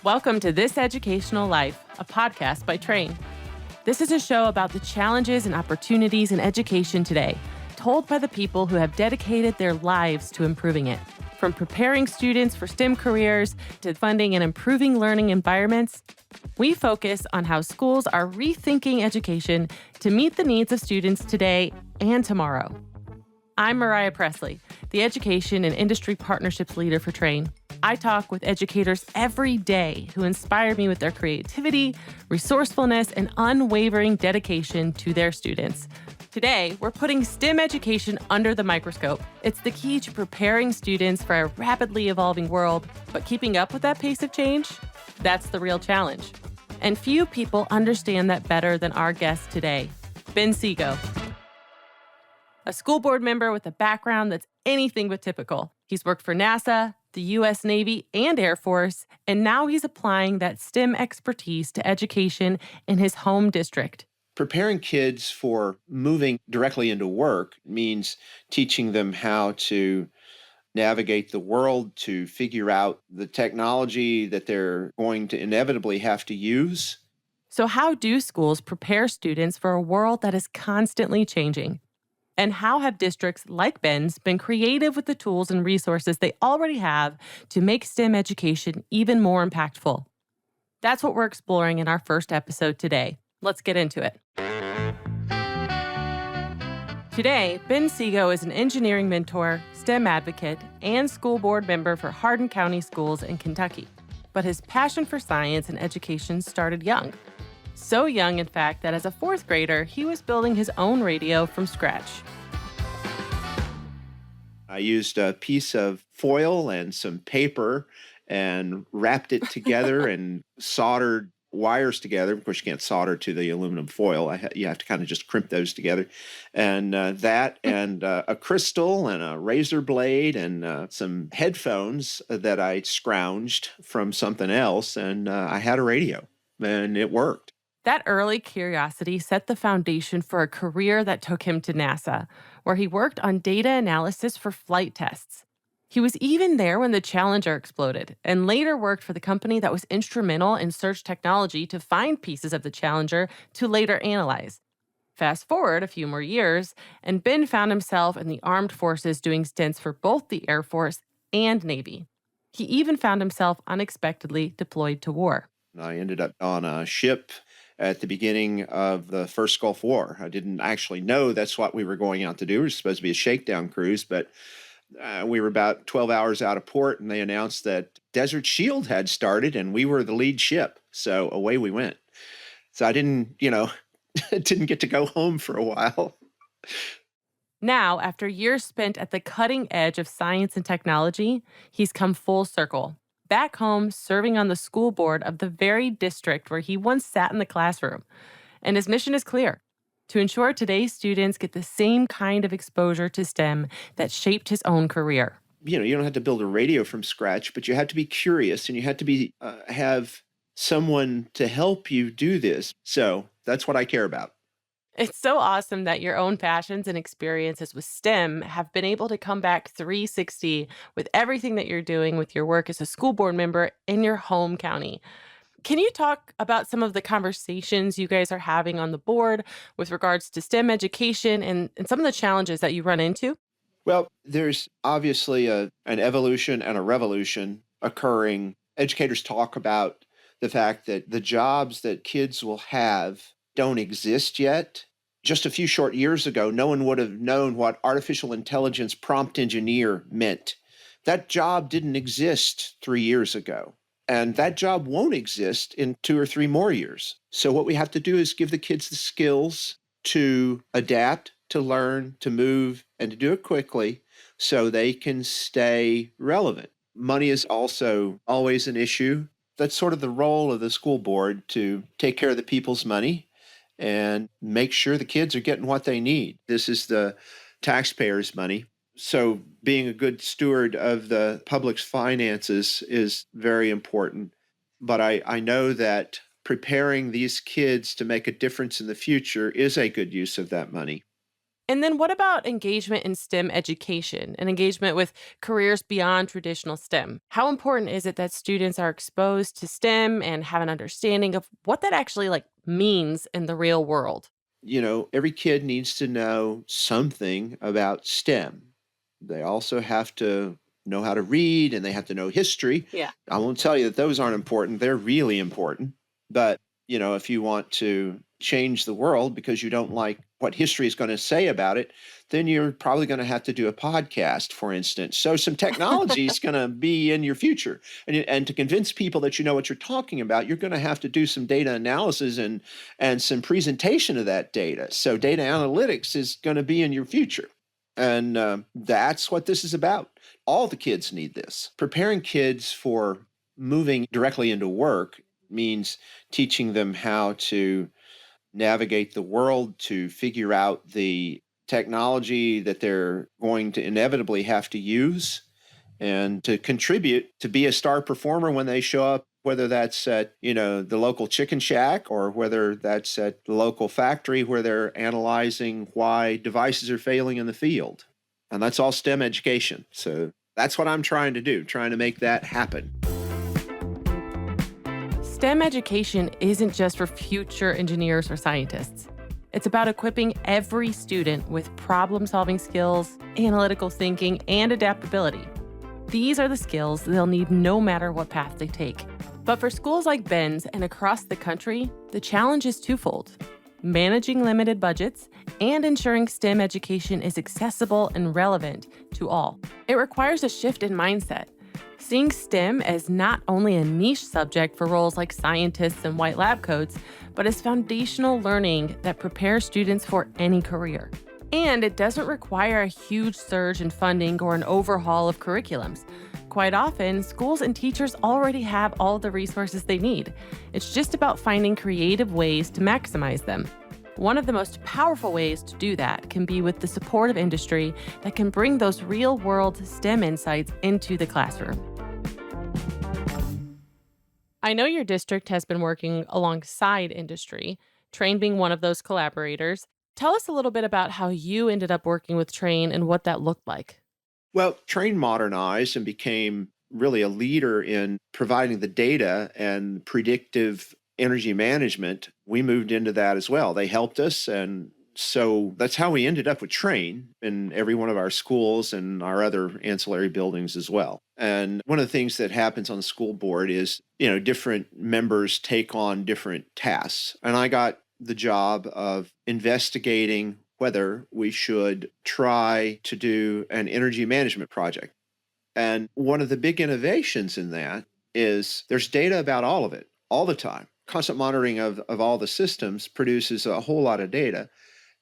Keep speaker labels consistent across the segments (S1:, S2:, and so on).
S1: Welcome to This Educational Life, a podcast by Trane. This is a show about the challenges and opportunities in education today, told by the people who have dedicated their lives to improving it. From preparing students for STEM careers to funding and improving learning environments, we focus on how schools are rethinking education to meet the needs of students today and tomorrow. I'm Mariah Presley, the Education and Industry Partnerships Leader for Trane. I talk with educators every day who inspire me with their creativity, resourcefulness, and unwavering dedication to their students. Today, we're putting STEM education under the microscope. It's the key to preparing students for a rapidly evolving world, but keeping up with that pace of change? That's the real challenge. And few people understand that better than our guest today, Ben Sego. A school board member with a background that's anything but typical. He's worked for NASA, the U.S. Navy, and Air Force, and now he's applying that STEM expertise to education in his home district.
S2: Preparing kids for moving directly into work means teaching them how to navigate the world, to figure out the technology that they're going to inevitably have to use.
S1: So how do schools prepare students for a world that is constantly changing? And how have districts like Ben's been creative with the tools and resources they already have to make STEM education even more impactful? That's what we're exploring in our first episode today. Let's get into it. Today, Ben Sego is an engineering mentor, STEM advocate, and school board member for Hardin County Schools in Kentucky. But his passion for science and education started young. So young, in fact, that as a fourth grader, he was building his own radio from scratch.
S2: I used a piece of foil and some paper and wrapped it together and soldered wires together. Of course, you can't solder to the aluminum foil. You have to kind of just crimp those together. And a crystal and a razor blade and some headphones that I scrounged from something else. And I had a radio, and it worked.
S1: That early curiosity set the foundation for a career that took him to NASA, where he worked on data analysis for flight tests. He was even there when the Challenger exploded, and later worked for the company that was instrumental in search technology to find pieces of the Challenger to later analyze. Fast forward a few more years, and Ben found himself in the armed forces doing stints for both the Air Force and Navy. He even found himself unexpectedly deployed to war.
S2: I ended up on a ship at the beginning of the first Gulf War. I didn't actually know that's what we were going out to do. It was supposed to be a shakedown cruise, but we were about 12 hours out of port, and they announced that Desert Shield had started, and we were the lead ship. So away we went. So I didn't get to go home for a while.
S1: Now, after years spent at the cutting edge of science and technology, he's come full circle. Back home, serving on the school board of the very district where he once sat in the classroom. And his mission is clear: to ensure today's students get the same kind of exposure to STEM that shaped his own career.
S2: You don't have to build a radio from scratch, but you have to be curious, and you have to be have someone to help you do this. So that's what I care about.
S1: It's so awesome that your own passions and experiences with STEM have been able to come back 360 with everything that you're doing with your work as a school board member in your home county. Can you talk about some of the conversations you guys are having on the board with regards to STEM education and some of the challenges that you run into?
S2: Well, there's obviously an evolution and a revolution occurring. Educators talk about the fact that the jobs that kids will have don't exist yet. Just a few short years ago, no one would have known what artificial intelligence prompt engineer meant. That job didn't exist 3 years ago, and that job won't exist in 2 or 3 more years. So what we have to do is give the kids the skills to adapt, to learn, to move, and to do it quickly so they can stay relevant. Money is also always an issue. That's sort of the role of the school board, to take care of the people's money and make sure the kids are getting what they need. This is the taxpayers' money. So being a good steward of the public's finances is very important. But I know that preparing these kids to make a difference in the future is a good use of that money.
S1: And then what about engagement in STEM education and engagement with careers beyond traditional STEM? How important is it that students are exposed to STEM and have an understanding of what that actually means in the real world?
S2: Every kid needs to know something about STEM. They also have to know how to read and they have to know history.
S1: Yeah.
S2: I won't tell you that those aren't important. They're really important. But, if you want to change the world because you don't like what history is going to say about it, then you're probably going to have to do a podcast, for instance. So some technology is going to be in your future. And to convince people that you know what you're talking about, you're going to have to do some data analysis and some presentation of that data. So data analytics is going to be in your future. And that's what this is about. All the kids need this. Preparing kids for moving directly into work means teaching them how to navigate the world, to figure out the technology that they're going to inevitably have to use, and to contribute to be a star performer when they show up, whether that's at the local chicken shack or whether that's at the local factory where they're analyzing why devices are failing in the field. And that's all STEM education. So that's what I'm trying to do, trying to make that happen.
S1: STEM education isn't just for future engineers or scientists. It's about equipping every student with problem-solving skills, analytical thinking, and adaptability. These are the skills they'll need no matter what path they take. But for schools like Ben's and across the country, the challenge is twofold: managing limited budgets and ensuring STEM education is accessible and relevant to all. It requires a shift in mindset, seeing STEM as not only a niche subject for roles like scientists and white lab coats, but as foundational learning that prepares students for any career. And it doesn't require a huge surge in funding or an overhaul of curriculums. Quite often, schools and teachers already have all the resources they need. It's just about finding creative ways to maximize them. One of the most powerful ways to do that can be with the support of industry that can bring those real-world STEM insights into the classroom. I know your district has been working alongside industry, Trane being one of those collaborators. Tell us a little bit about how you ended up working with Trane and what that looked like.
S2: Well, Trane modernized and became really a leader in providing the data and predictive energy management. We moved into that as well. They helped us, and so that's how we ended up with Trane in every one of our schools and our other ancillary buildings as well. And one of the things that happens on the school board is, different members take on different tasks. And I got the job of investigating whether we should try to do an energy management project. And one of the big innovations in that is there's data about all of it all the time. Constant monitoring of all the systems produces a whole lot of data,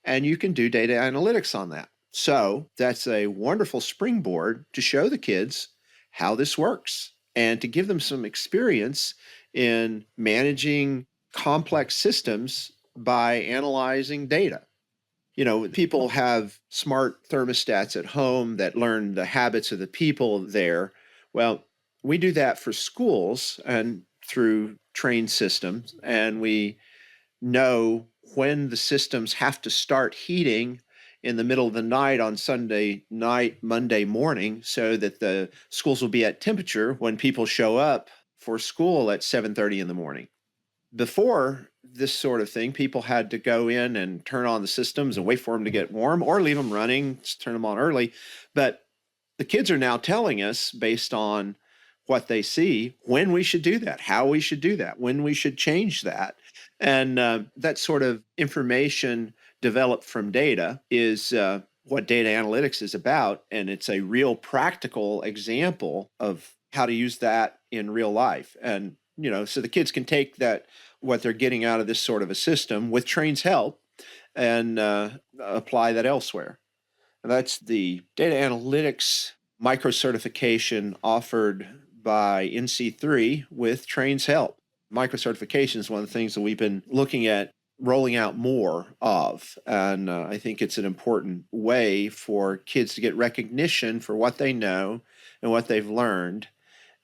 S2: and you can do data analytics on that. So that's a wonderful springboard to show the kids how this works and to give them some experience in managing complex systems by analyzing data. People have smart thermostats at home that learn the habits of the people there. Well, we do that for schools and through trained systems, and we know when the systems have to start heating in the middle of the night on Sunday night, Monday morning, so that the schools will be at temperature when people show up for school at 7:30 in the morning. Before this sort of thing, people had to go in and turn on the systems and wait for them to get warm or leave them running, just turn them on early. But the kids are now telling us, based on what they see, when we should do that, how we should do that, when we should change that. And that sort of information developed from data is what data analytics is about. And it's a real practical example of how to use that in real life. And, so the kids can take that, what they're getting out of this sort of a system with Trane's help, and apply that elsewhere. And that's the data analytics micro certification offered by NC3 with Trane's help. Micro certification is one of the things that we've been looking at rolling out more of. And I think it's an important way for kids to get recognition for what they know and what they've learned.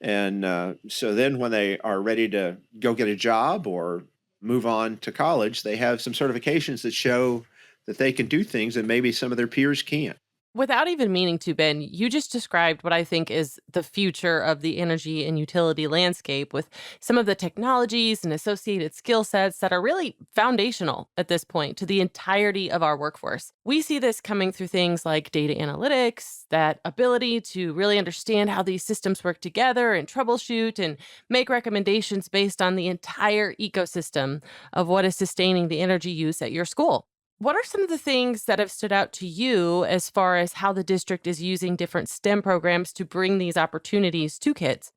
S2: And so then when they are ready to go get a job or move on to college, they have some certifications that show that they can do things that maybe some of their peers can't.
S1: Without even meaning to, Ben, you just described what I think is the future of the energy and utility landscape with some of the technologies and associated skill sets that are really foundational at this point to the entirety of our workforce. We see this coming through things like data analytics, that ability to really understand how these systems work together and troubleshoot and make recommendations based on the entire ecosystem of what is sustaining the energy use at your school. What are some of the things that have stood out to you as far as how the district is using different STEM programs to bring these opportunities to kids?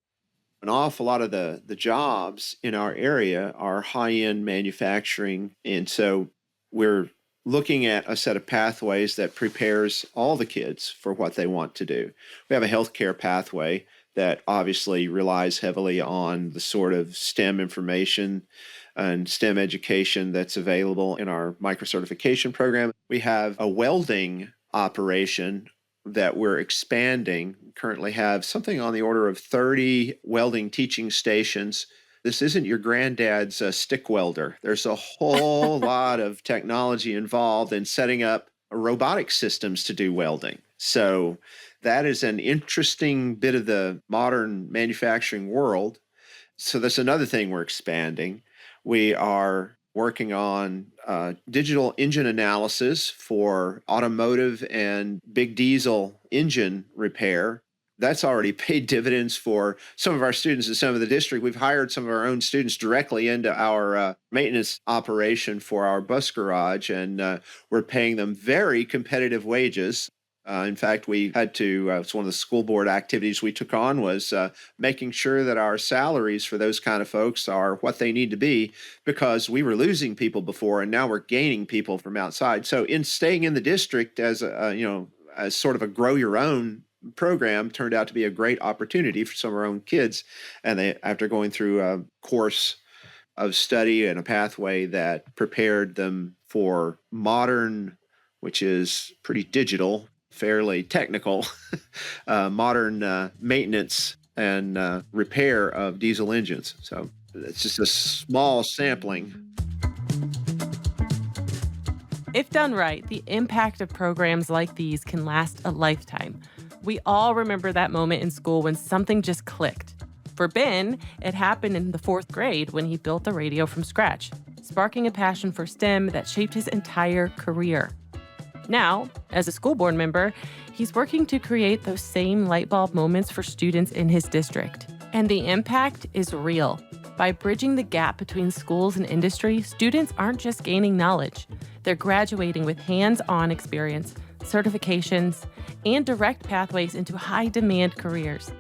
S2: An awful lot of the jobs in our area are high-end manufacturing, and so we're looking at a set of pathways that prepares all the kids for what they want to do. We have a healthcare pathway that obviously relies heavily on the sort of STEM information and STEM education that's available in our micro certification program. We have a welding operation that we're expanding. Currently have something on the order of 30 welding teaching stations. This isn't your granddad's stick welder. There's a whole lot of technology involved in setting up robotic systems to do welding. So that is an interesting bit of the modern manufacturing world. So that's another thing we're expanding. We are working on digital engine analysis for automotive and big diesel engine repair. That's already paid dividends for some of our students in some of the district. We've hired some of our own students directly into our maintenance operation for our bus garage, and we're paying them very competitive wages. In fact, we had to, it's one of the school board activities we took on was making sure that our salaries for those kind of folks are what they need to be, because we were losing people before and now we're gaining people from outside. So in staying in the district as as sort of a grow your own program turned out to be a great opportunity for some of our own kids. And they, after going through a course of study and a pathway that prepared them for modern, which is pretty digital, fairly technical, modern maintenance and repair of diesel engines. So it's just a small sampling.
S1: If done right, the impact of programs like these can last a lifetime. We all remember that moment in school when something just clicked. For Ben, it happened in the fourth grade when he built a radio from scratch, sparking a passion for STEM that shaped his entire career. Now, as a school board member, he's working to create those same light bulb moments for students in his district. And the impact is real. By bridging the gap between schools and industry, students aren't just gaining knowledge. They're graduating with hands-on experience, certifications, and direct pathways into high-demand careers.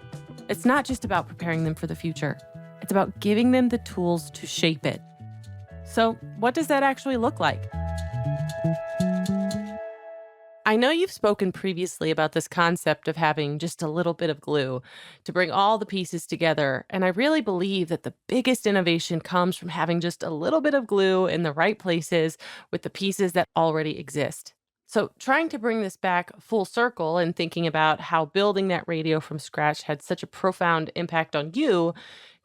S1: It's not just about preparing them for the future. It's about giving them the tools to shape it. So, what does that actually look like? I know you've spoken previously about this concept of having just a little bit of glue to bring all the pieces together, and I really believe that the biggest innovation comes from having just a little bit of glue in the right places with the pieces that already exist. So, trying to bring this back full circle and thinking about how building that radio from scratch had such a profound impact on you,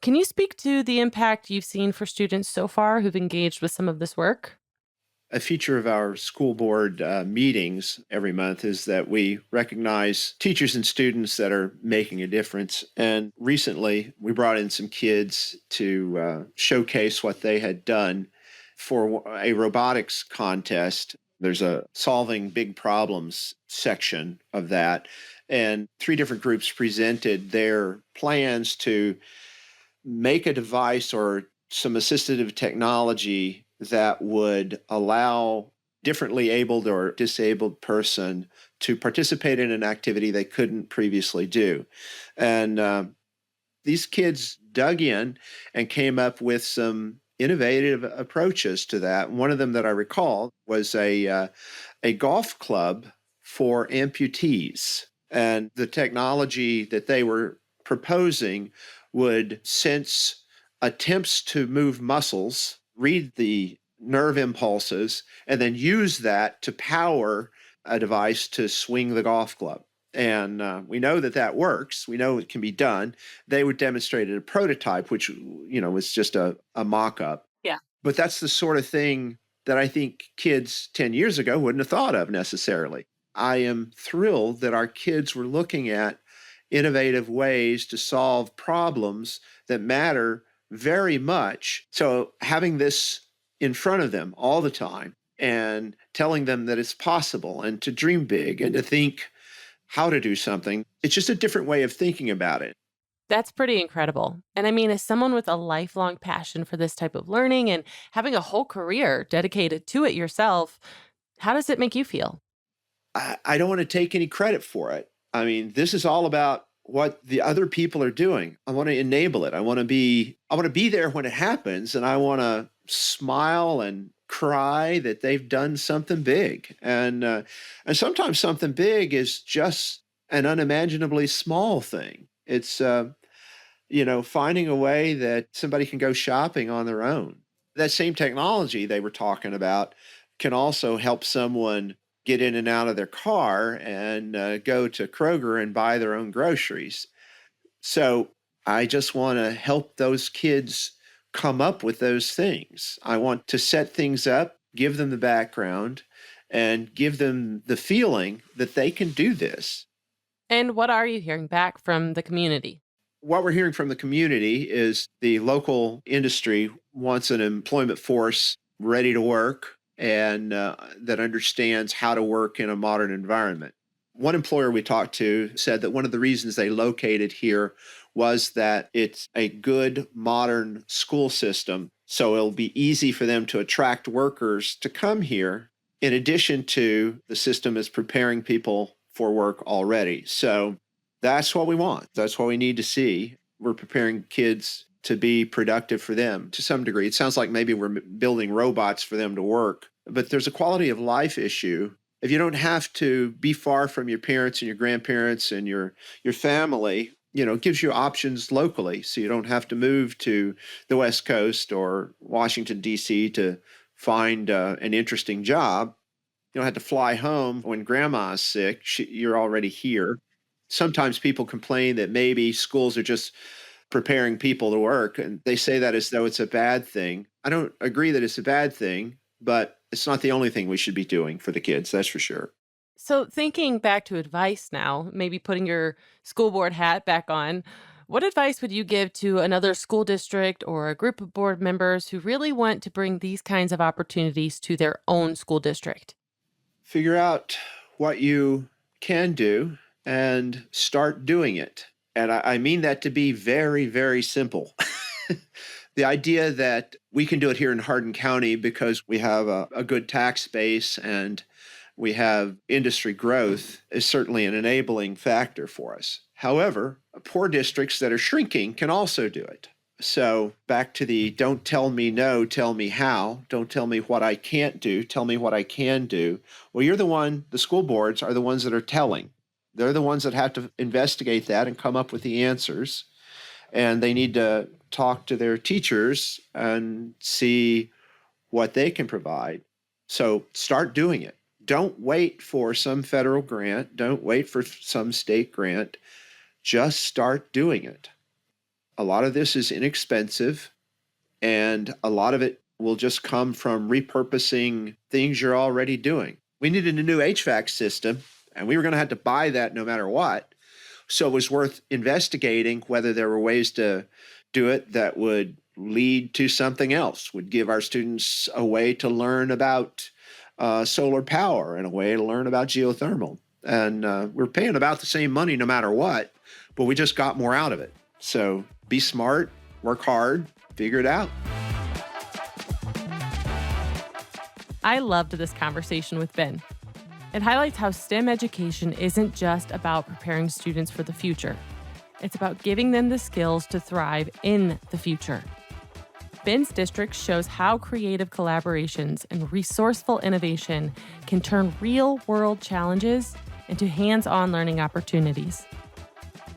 S1: can you speak to the impact you've seen for students so far who've engaged with some of this work?
S2: A feature of our school board meetings every month is that we recognize teachers and students that are making a difference. And recently, we brought in some kids to showcase what they had done for a robotics contest. There's a solving big problems section of that. And 3 different groups presented their plans to make a device or some assistive technology that would allow differently abled or disabled person to participate in an activity they couldn't previously do. And these kids dug in and came up with some innovative approaches to that. One of them that I recall was a golf club for amputees. And the technology that they were proposing would sense attempts to move muscles, read the nerve impulses, and then use that to power a device to swing the golf club. And we know that that works. We know it can be done. They would demonstrate a prototype, which was just a mock-up.
S1: Yeah.
S2: But that's the sort of thing that I think kids 10 years ago wouldn't have thought of necessarily. I am thrilled that our kids were looking at innovative ways to solve problems that matter very much. So having this in front of them all the time and telling them that it's possible and to dream big and to think how to do something, it's just a different way of thinking about it.
S1: That's pretty incredible. And I mean, as someone with a lifelong passion for this type of learning and having a whole career dedicated to it yourself, how does it make you feel?
S2: I don't want to take any credit for it. I mean, this is all about what the other people are doing. I want to enable it. I want to be there when it happens, and I want to smile and cry that they've done something big. And sometimes something big is just an unimaginably small thing. It's finding a way that somebody can go shopping on their own. That same technology they were talking about can also help someone get in and out of their car and go to Kroger and buy their own groceries. So I just want to help those kids come up with those things. I want to set things up, give them the background, and give them the feeling that they can do this.
S1: And what are you hearing back from the community?
S2: What we're hearing from the community is the local industry wants an employment force ready to work and that understands how to work in a modern environment. One employer we talked to said that one of the reasons they located here was that it's a good modern school system, so it'll be easy for them to attract workers to come here, in addition to the system is preparing people for work already. So that's what we want. That's what we need to see. We're preparing kids to be productive for them to some degree. It sounds like maybe we're building robots for them to work, but there's a quality of life issue. If you don't have to be far from your parents and your grandparents and your family, it gives you options locally. So you don't have to move to the West Coast or Washington, D.C. to find an interesting job. You don't have to fly home when grandma's sick. You're already here. Sometimes people complain that maybe schools are just preparing people to work, and they say that as though it's a bad thing. I don't agree that it's a bad thing, but it's not the only thing we should be doing for the kids, that's for sure.
S1: So, thinking back to advice now, maybe putting your school board hat back on, what advice would you give to another school district or a group of board members who really want to bring these kinds of opportunities to their own school district?
S2: Figure out what you can do and start doing it. And I mean that to be very, very simple. The idea that we can do it here in Hardin County because we have a good tax base and we have industry growth is certainly an enabling factor for us. However, poor districts that are shrinking can also do it. So back to the don't tell me no, tell me how. Don't tell me what I can't do, tell me what I can do. Well, the school boards are the ones that are telling. They're the ones that have to investigate that and come up with the answers. And they need to talk to their teachers and see what they can provide. So start doing it. Don't wait for some federal grant. Don't wait for some state grant. Just start doing it. A lot of this is inexpensive, and a lot of it will just come from repurposing things you're already doing. We needed a new HVAC system, and we were going to have to buy that no matter what. So it was worth investigating whether there were ways to do it that would lead to something else, would give our students a way to learn about solar power and a way to learn about geothermal. And we're paying about the same money no matter what, but we just got more out of it. So be smart, work hard, figure it out.
S1: I loved this conversation with Ben. It highlights how STEM education isn't just about preparing students for the future. It's about giving them the skills to thrive in the future. Ben's district shows how creative collaborations and resourceful innovation can turn real-world challenges into hands-on learning opportunities.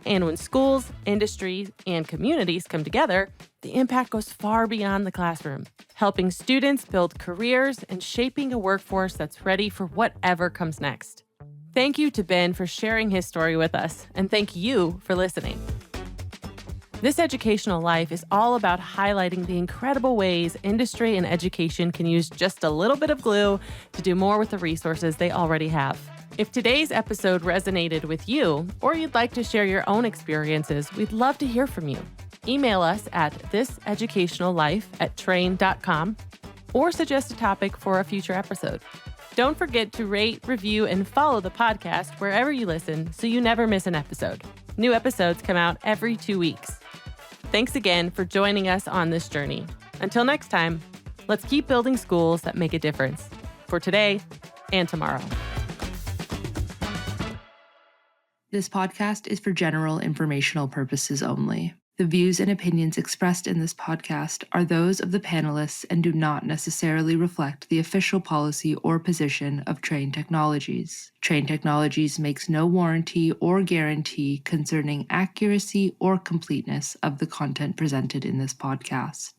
S1: And when schools, industries, and communities come together, the impact goes far beyond the classroom, helping students build careers and shaping a workforce that's ready for whatever comes next. Thank you to Ben for sharing his story with us, and thank you for listening. This Educational Life is all about highlighting the incredible ways industry and education can use just a little bit of glue to do more with the resources they already have. If today's episode resonated with you, or you'd like to share your own experiences, we'd love to hear from you. Email us at thiseducationallife@trane.com or suggest a topic for a future episode. Don't forget to rate, review, and follow the podcast wherever you listen so you never miss an episode. New episodes come out every 2 weeks. Thanks again for joining us on this journey. Until next time, let's keep building schools that make a difference for today and tomorrow.
S3: This podcast is for general informational purposes only. The views and opinions expressed in this podcast are those of the panelists and do not necessarily reflect the official policy or position of Trane Technologies. Trane Technologies makes no warranty or guarantee concerning accuracy or completeness of the content presented in this podcast.